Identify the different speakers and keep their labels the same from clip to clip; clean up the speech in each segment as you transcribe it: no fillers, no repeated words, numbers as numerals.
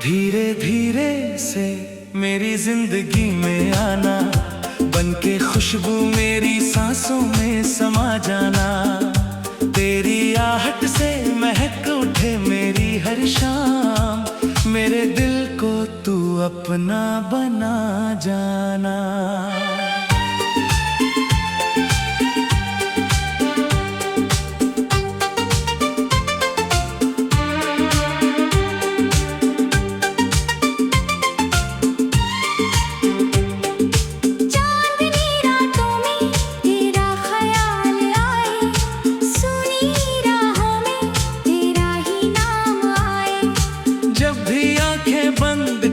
Speaker 1: धीरे धीरे से मेरी जिंदगी में आना, बनके खुशबू मेरी सांसों में समा जाना। तेरी आहट से महक उठे मेरी हर शाम, मेरे दिल को तू अपना बना जाना।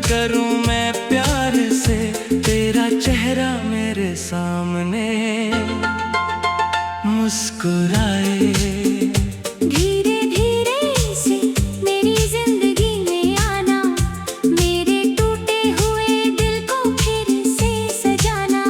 Speaker 1: करूं मैं प्यार से तेरा चेहरा मेरे सामने मुस्कुराए।
Speaker 2: धीरे धीरे से मेरी जिंदगी में आना, मेरे टूटे हुए दिल को फिर से सजाना।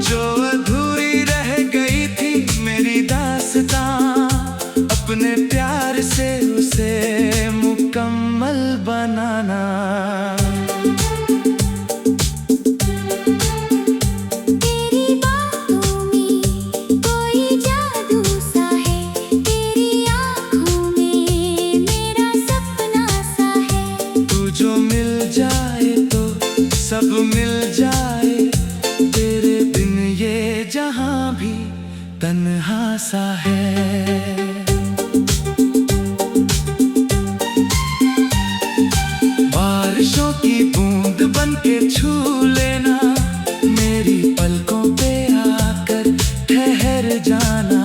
Speaker 1: जो अधूरी रह गई थी मेरी दास्तां, अपने प्यार से उसे मुकम्मल बनाना।
Speaker 2: तेरी बातों में कोई जादू सा है, तेरी आँखों में मेरा सपना सा है।
Speaker 1: तू जो मिल जाए तो सब मिल जाए, तेरे बिन ये जहां भी तन्हा सा है। बारिशों की बूंद बनके छू लेना, मेरी पलकों पे आकर ठहर जाना।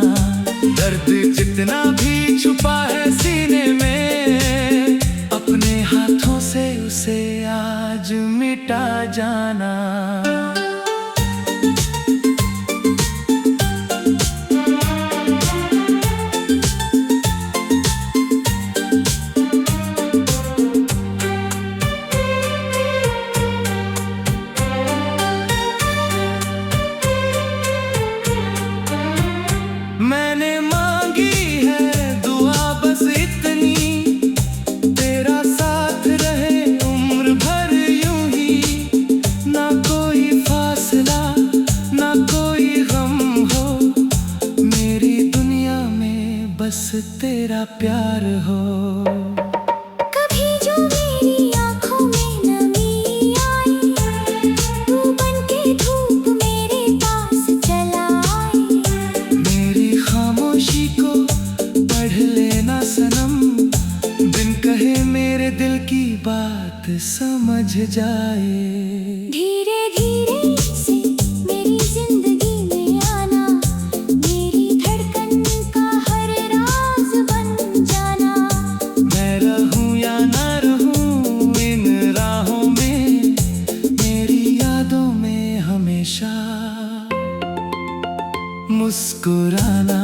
Speaker 1: दर्द जितना भी छुपा है सीने में, अपने हाथों से उसे आज मिटा जाना। मैंने मांगी है दुआ बस इतनी, तेरा साथ रहे उम्र भर यूं ही। ना कोई फासला ना कोई गम हो, मेरी दुनिया में बस तेरा प्यार हो।
Speaker 2: कभी जो मेरी आँखों में नमी आई, तू बनके धूप मेरे पास चला आई।
Speaker 1: मेरी खामोशी को पढ़ लेना सनम, बिन कहे मेरे दिल की बात समझ जाए।
Speaker 2: धीरे धीरे से मेरी जिंदगी में आना, मेरी धड़कन का हर राज बन जाना।
Speaker 1: मैं रहूं या ना रहूं इन राहों में, मेरी यादों में हमेशा मुस्कुराना।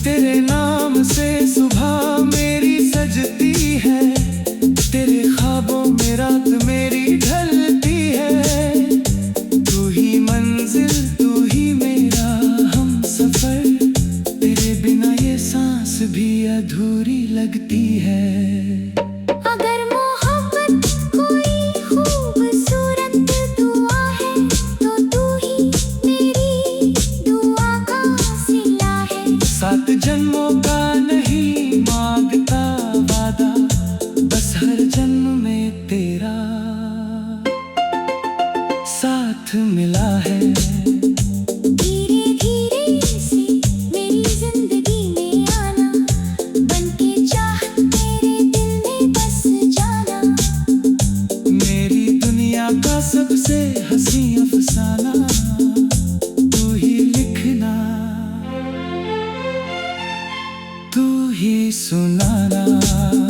Speaker 1: तेरे नाम से सुबह मेरी सजती है, तेरे ख्वाबों में रात मेरी ढलती है। तू ही मंजिल तू ही मेरा हम सफर, तेरे बिना ये सांस भी अधूरी लगती है।
Speaker 2: अगर मोहब्बत कोई खूबसूरत दुआ है, तो तू ही मेरी दुआ का सिला है।
Speaker 1: 7 जन्मों का नहीं मांगता वादा, बस हर जन्म में तेरा साथ मिला है।
Speaker 2: धीरे धीरे से मेरी जिंदगी में आना, बनके चाहत मेरे दिल में बस जाना।
Speaker 1: मेरी दुनिया का सबसे हसीन ही अफसाना, तू ही लिखना, तू ही सुनाना।